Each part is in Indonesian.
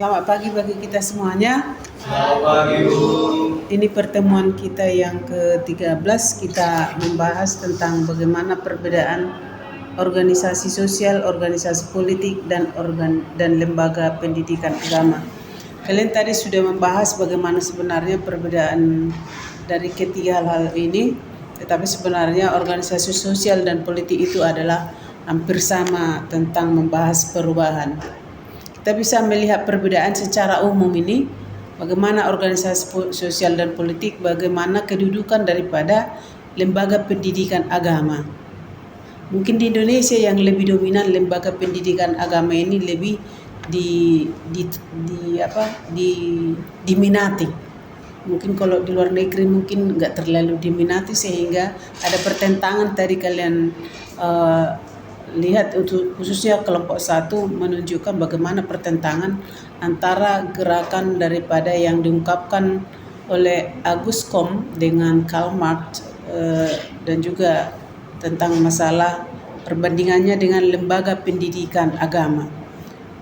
Selamat pagi bagi kita semuanya. Selamat pagi, Bu. Ini pertemuan kita yang ke-13. Kita membahas tentang bagaimana perbedaan organisasi sosial, organisasi politik, dan lembaga pendidikan agama. Kalian tadi sudah membahas bagaimana sebenarnya perbedaan dari ketiga hal ini, tetapi sebenarnya organisasi sosial dan politik itu adalah hampir sama tentang membahas perubahan. Kita bisa melihat perbedaan secara umum ini, bagaimana organisasi sosial dan politik, bagaimana kedudukan daripada lembaga pendidikan agama. Mungkin di Indonesia yang lebih dominan lembaga pendidikan agama ini lebih diminati. Mungkin kalau di luar negeri mungkin nggak terlalu diminati, sehingga ada pertentangan tadi kalian lihat, untuk khususnya kelompok 1 menunjukkan bagaimana pertentangan antara gerakan daripada yang diungkapkan oleh Auguste Comte dengan Karl Marx, dan juga tentang masalah perbandingannya dengan lembaga pendidikan agama.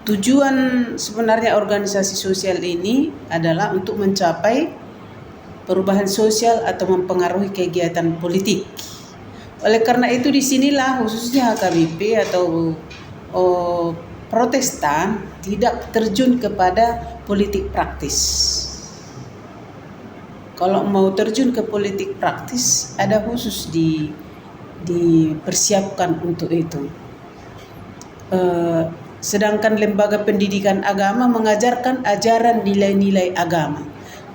Tujuan sebenarnya organisasi sosial ini adalah untuk mencapai perubahan sosial atau mempengaruhi kegiatan politik. Oleh karena itu disinilah khususnya HKBP atau Protestan tidak terjun kepada politik praktis. Kalau mau terjun ke politik praktis, ada khusus dipersiapkan untuk itu. Sedangkan lembaga pendidikan agama mengajarkan ajaran nilai-nilai agama.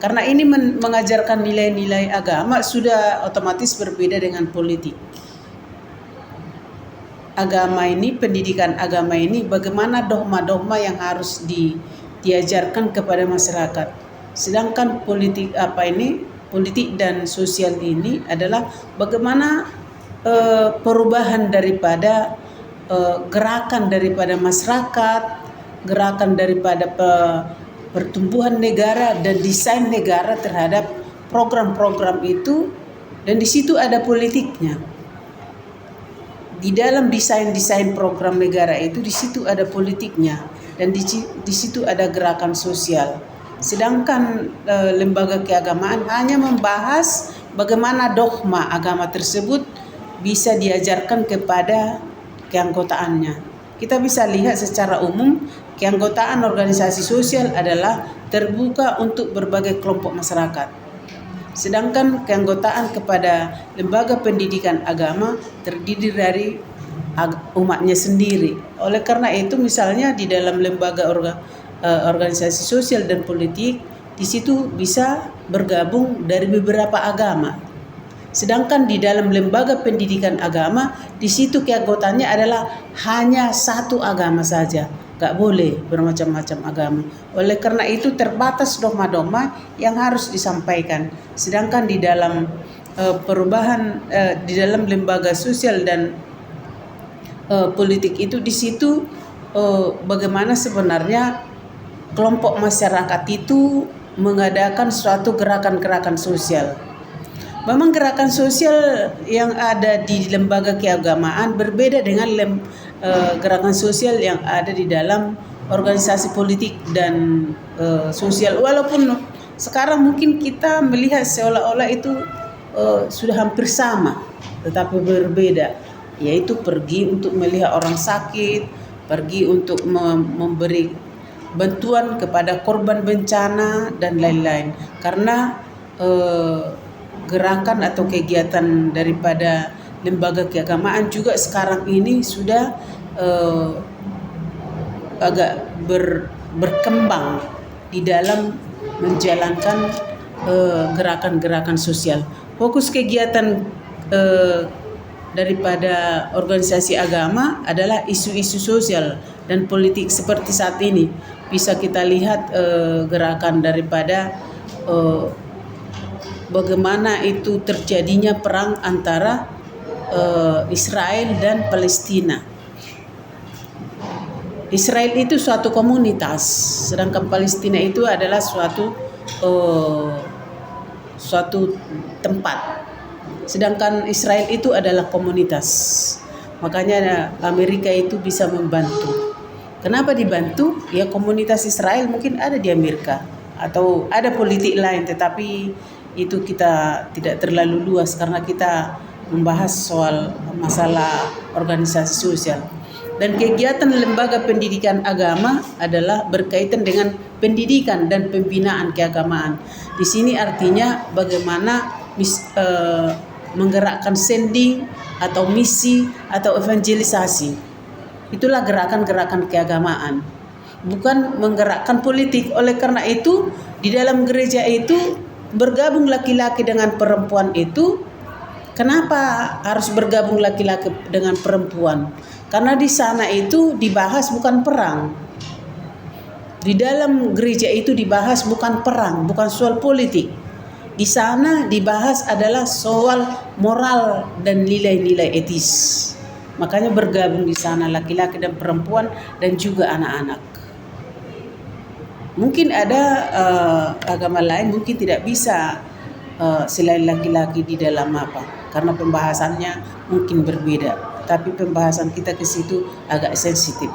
Karena ini mengajarkan nilai-nilai agama, sudah otomatis berbeda dengan politik. Agama ini, pendidikan agama ini, bagaimana dogma-dogma yang harus diajarkan kepada masyarakat. Sedangkan politik dan sosial ini adalah bagaimana perubahan daripada gerakan daripada masyarakat, gerakan daripada pertumbuhan negara dan desain negara terhadap program-program itu, dan di situ ada politiknya. Di dalam desain program negara itu, di situ ada politiknya, dan di situ ada gerakan sosial. Sedangkan lembaga keagamaan hanya membahas bagaimana dogma agama tersebut bisa diajarkan kepada keanggotaannya. Kita bisa lihat secara umum, keanggotaan organisasi sosial adalah terbuka untuk berbagai kelompok masyarakat. Sedangkan keanggotaan kepada lembaga pendidikan agama terdiri dari umatnya sendiri. Oleh karena itu, misalnya di dalam lembaga organisasi sosial dan politik, di situ bisa bergabung dari beberapa agama. Sedangkan di dalam lembaga pendidikan agama, di situ keanggotaannya adalah hanya satu agama saja, gak boleh bermacam-macam agama. Oleh karena itu terbatas dogma-dogma yang harus disampaikan. Sedangkan di dalam di dalam lembaga sosial dan politik itu, di situ bagaimana sebenarnya kelompok masyarakat itu mengadakan suatu gerakan-gerakan sosial. Memang gerakan sosial yang ada di lembaga keagamaan berbeda dengan gerakan sosial yang ada di dalam organisasi politik dan sosial. Walaupun sekarang mungkin kita melihat seolah-olah itu sudah hampir sama, tetapi berbeda. Yaitu pergi untuk melihat orang sakit, pergi untuk memberi bantuan kepada korban bencana dan lain-lain. Karena gerakan atau kegiatan daripada lembaga keagamaan juga sekarang ini sudah agak berkembang di dalam menjalankan gerakan-gerakan sosial. Fokus kegiatan daripada organisasi agama adalah isu-isu sosial dan politik seperti saat ini. Bisa kita lihat gerakan daripada bagaimana itu terjadinya perang antara Israel dan Palestina. Israel itu suatu komunitas, sedangkan Palestina itu adalah suatu tempat. Sedangkan Israel itu adalah komunitas. Makanya Amerika itu bisa membantu. Kenapa dibantu? Ya komunitas Israel mungkin ada di Amerika atau ada politik lain, tetapi itu kita tidak terlalu luas karena kita membahas soal masalah organisasi sosial. Dan kegiatan lembaga pendidikan agama adalah berkaitan dengan pendidikan dan pembinaan keagamaan. Di sini artinya bagaimana menggerakkan sending atau misi atau evangelisasi. Itulah gerakan-gerakan keagamaan, bukan menggerakkan politik. Oleh karena itu, di dalam gereja itu bergabung laki-laki dengan perempuan itu. Kenapa harus bergabung laki-laki dengan perempuan? Karena di sana itu dibahas bukan perang. Di dalam gereja itu dibahas bukan perang, bukan soal politik. Di sana dibahas adalah soal moral dan nilai-nilai etis. Makanya bergabung di sana laki-laki dan perempuan dan juga anak-anak. Mungkin ada agama lain mungkin tidak bisa selain laki-laki di dalam karena pembahasannya mungkin berbeda. Tapi pembahasan kita ke situ agak sensitif.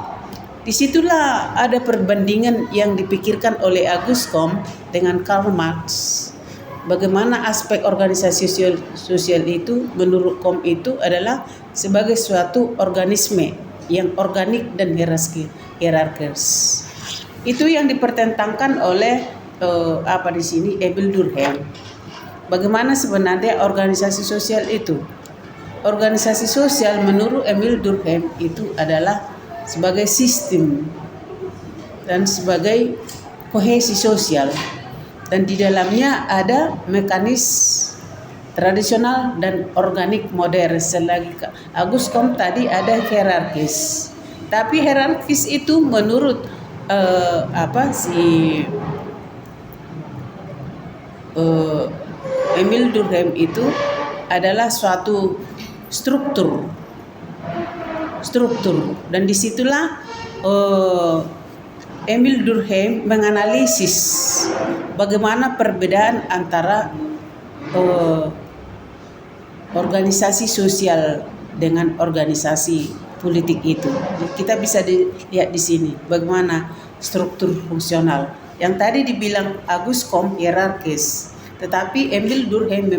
Disitulah ada perbandingan yang dipikirkan oleh Auguste Comte dengan Karl Marx. Bagaimana aspek organisasi sosial itu menurut Comte itu adalah sebagai suatu organisme yang organik dan hierarkis. Itu yang dipertentangkan oleh di sini Emile Durkheim. Bagaimana sebenarnya organisasi sosial itu? Organisasi sosial menurut Emile Durkheim itu adalah sebagai sistem dan sebagai kohesi sosial. Dan di dalamnya ada mekanis tradisional dan organik modern. Selagi Auguste Comte tadi ada hierarkis. Tapi hierarkis itu menurut Emile Durkheim itu adalah suatu struktur. Dan disitulah Emile Durkheim menganalisis bagaimana perbedaan antara organisasi sosial dengan organisasi politik itu. Kita bisa lihat di sini bagaimana struktur fungsional. Yang tadi dibilang Auguste Comte hierarkis, tetapi Emile Durkheim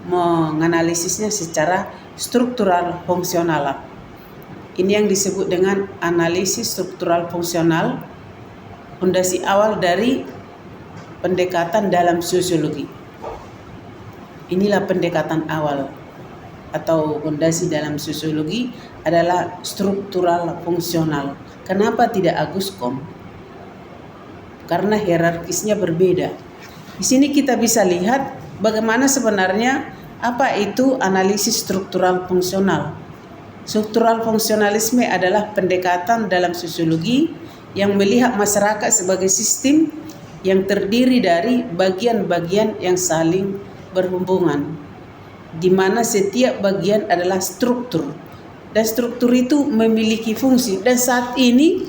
menganalisisnya secara struktural fungsional. Ini yang disebut dengan analisis struktural fungsional, fondasi awal dari pendekatan dalam sosiologi. Inilah pendekatan awal atau fondasi dalam sosiologi adalah struktural fungsional. Kenapa tidak Auguste Comte? Karena hierarkisnya berbeda. Di sini kita bisa lihat bagaimana sebenarnya apa itu analisis struktural fungsional. Struktural fungsionalisme adalah pendekatan dalam sosiologi yang melihat masyarakat sebagai sistem yang terdiri dari bagian-bagian yang saling berhubungan, di mana setiap bagian adalah struktur, dan struktur itu memiliki fungsi. Dan saat ini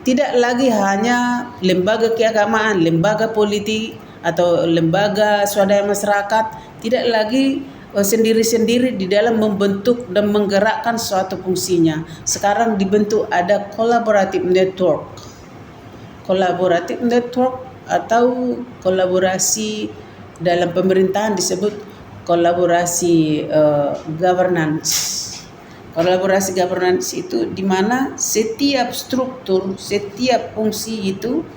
tidak lagi hanya lembaga keagamaan, lembaga politik atau lembaga swadaya masyarakat, tidak lagi sendiri-sendiri di dalam membentuk dan menggerakkan suatu fungsinya. Sekarang dibentuk ada collaborative network atau kolaborasi dalam pemerintahan disebut kolaborasi governance. Kolaborasi governance itu di mana setiap struktur, setiap fungsi itu,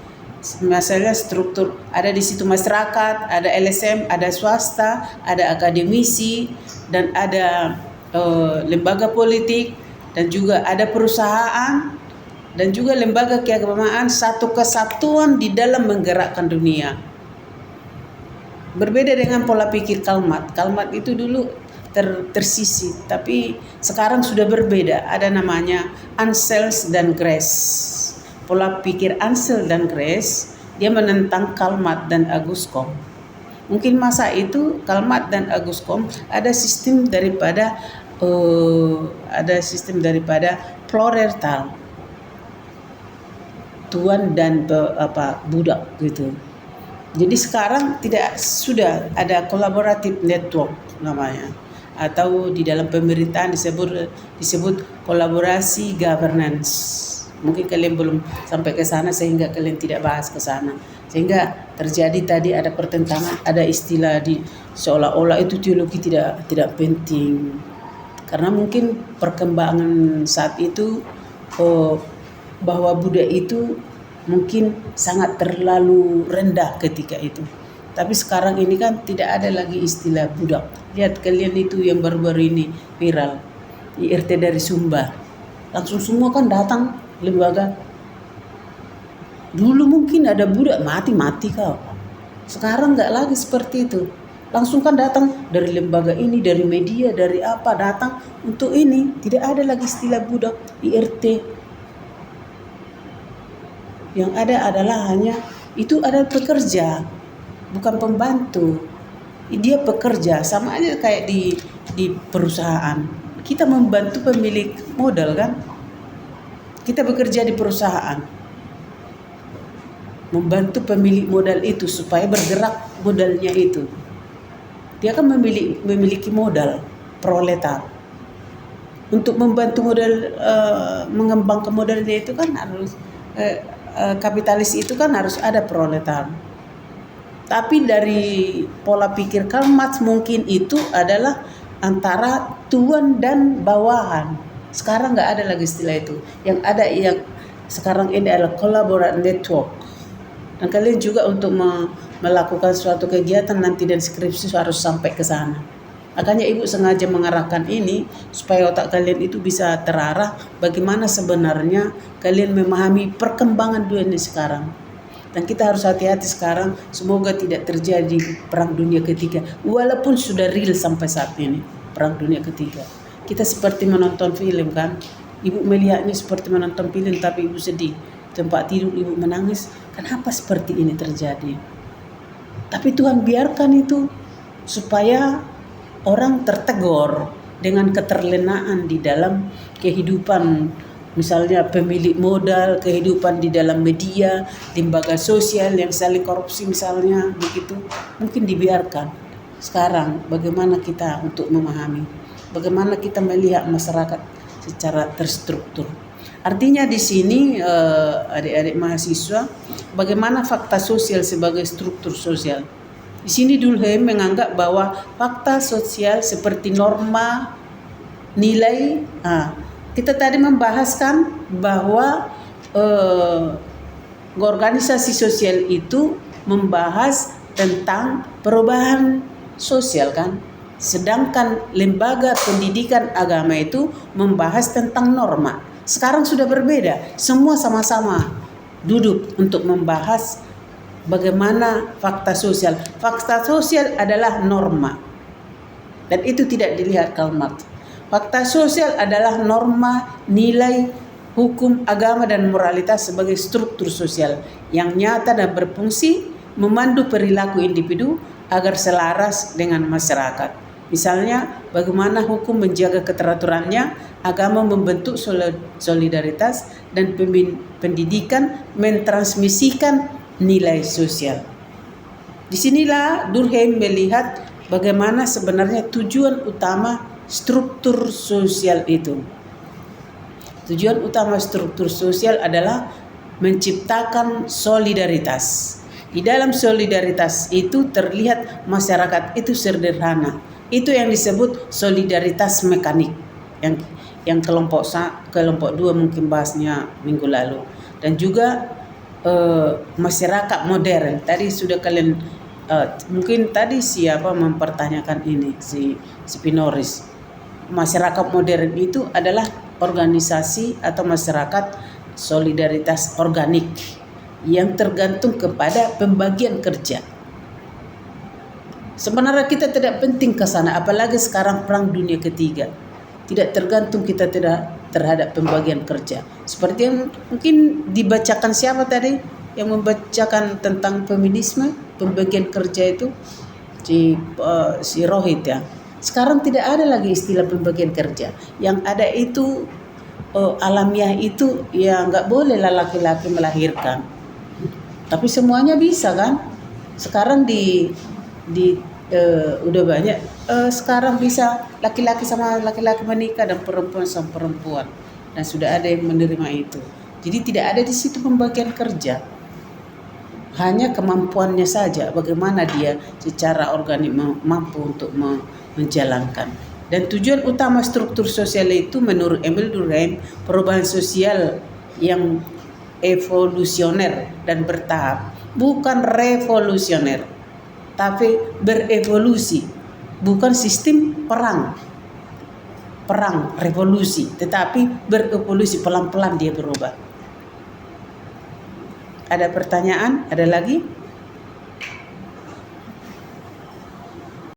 misalnya struktur ada di situ masyarakat, ada LSM, ada swasta, ada akademisi, dan ada lembaga politik, dan juga ada perusahaan, dan juga lembaga keagamaan, satu kesatuan di dalam menggerakkan dunia. Berbeda dengan pola pikir Karl Marx. Karl Marx itu dulu tersisi, tapi sekarang sudah berbeda. Ada namanya Ansels dan Grace. Pola pikir Ansel dan Grace, dia menentang Karl Marx dan Auguste Comte. Mungkin masa itu Karl Marx dan Auguste Comte ada sistem daripada Florental, tuan dan budak gitu. Jadi sekarang sudah ada collaborative network namanya. atau di dalam pemerintahan disebut kolaborasi governance. Mungkin kalian belum sampai ke sana sehingga kalian tidak bahas ke sana. Sehingga terjadi tadi ada pertentangan, ada istilah di seolah-olah itu teologi tidak penting. Karena mungkin perkembangan saat itu bahwa Buddha itu mungkin sangat terlalu rendah ketika itu. Tapi sekarang ini kan tidak ada lagi istilah budak. Lihat kalian itu yang baru-baru ini viral, IRT dari Sumba. Langsung semua kan datang lembaga. Dulu mungkin ada budak mati kau. Sekarang nggak lagi seperti itu. Langsung kan datang dari lembaga ini, dari media, dari apa datang untuk ini. Tidak ada lagi istilah budak, IRT. Yang ada adalah hanya itu ada pekerja, bukan pembantu. Dia pekerja, sama aja kayak di perusahaan. Kita membantu pemilik modal kan? Kita bekerja di perusahaan, membantu pemilik modal itu supaya bergerak modalnya itu. Dia kan memiliki modal proletar. Untuk membantu modal mengembangkan modalnya itu kan harus kapitalis itu kan harus ada proletar. Tapi dari pola pikir Karl Marx mungkin itu adalah antara tuan dan bawahan. Sekarang nggak ada lagi istilah itu. Yang ada yang sekarang ini adalah collaborative network. Dan kalian juga untuk melakukan suatu kegiatan nanti dan skripsi harus sampai ke sana. Makanya ibu sengaja mengarahkan ini supaya otak kalian itu bisa terarah bagaimana sebenarnya kalian memahami perkembangan dunia sekarang. Dan kita harus hati-hati sekarang, semoga tidak terjadi perang dunia ketiga. Walaupun sudah real sampai saat ini, perang dunia ketiga. Kita seperti menonton film kan. Ibu melihatnya seperti menonton film tapi ibu sedih. Tempat tidur ibu menangis. Kenapa seperti ini terjadi? Tapi Tuhan biarkan itu supaya orang tertegur dengan keterlenaan di dalam kehidupan. Misalnya pemilik modal, kehidupan di dalam media, lembaga sosial yang saling korupsi misalnya, begitu mungkin dibiarkan. Sekarang bagaimana kita untuk memahami, bagaimana kita melihat masyarakat secara terstruktur. Artinya di sini adik-adik mahasiswa, bagaimana fakta sosial sebagai struktur sosial. Di sini Durkheim menganggap bahwa fakta sosial seperti norma, nilai. Kita tadi membahaskan bahwa organisasi sosial itu membahas tentang perubahan sosial kan. Sedangkan lembaga pendidikan agama itu membahas tentang norma. Sekarang sudah berbeda. Semua sama-sama duduk untuk membahas bagaimana fakta sosial. Fakta sosial adalah norma. Dan itu tidak dilihat Karl Marx. Fakta sosial adalah norma, nilai, hukum, agama, dan moralitas sebagai struktur sosial yang nyata dan berfungsi memandu perilaku individu agar selaras dengan masyarakat. Misalnya, bagaimana hukum menjaga keteraturannya, agama membentuk solidaritas, dan pendidikan mentransmisikan nilai sosial. Disinilah Durkheim melihat bagaimana sebenarnya tujuan utama struktur sosial itu. Tujuan utama struktur sosial adalah menciptakan solidaritas. Di dalam solidaritas itu terlihat masyarakat itu sederhana. Itu yang disebut solidaritas mekanik. Yang kelompok 2 mungkin bahasnya minggu lalu. Dan juga masyarakat modern. Tadi sudah kalian mungkin tadi siapa mempertanyakan ini si Pinoris. Masyarakat modern itu adalah organisasi atau masyarakat solidaritas organik yang tergantung kepada pembagian kerja. Sebenarnya kita tidak penting ke sana, apalagi sekarang perang dunia ketiga. Tidak tergantung kita tidak terhadap pembagian kerja. Seperti yang mungkin dibacakan siapa tadi yang membacakan tentang feminisme, pembagian kerja itu si Rohit ya. Sekarang tidak ada lagi istilah pembagian kerja. Yang ada itu alamiah itu ya nggak boleh lah laki-laki melahirkan. Tapi semuanya bisa kan? Sekarang di udah banyak sekarang bisa laki-laki sama laki-laki menikah dan perempuan sama perempuan, dan sudah ada yang menerima itu. Jadi tidak ada di situ pembagian kerja, hanya kemampuannya saja bagaimana dia secara organik mampu untuk menjalankan. Dan tujuan utama struktur sosial itu menurut Emil Durkheim perubahan sosial yang evolusioner dan bertahap, bukan revolusioner, tapi berevolusi, bukan sistem perang revolusi, tetapi berevolusi, pelan-pelan dia berubah. Ada pertanyaan? Ada lagi?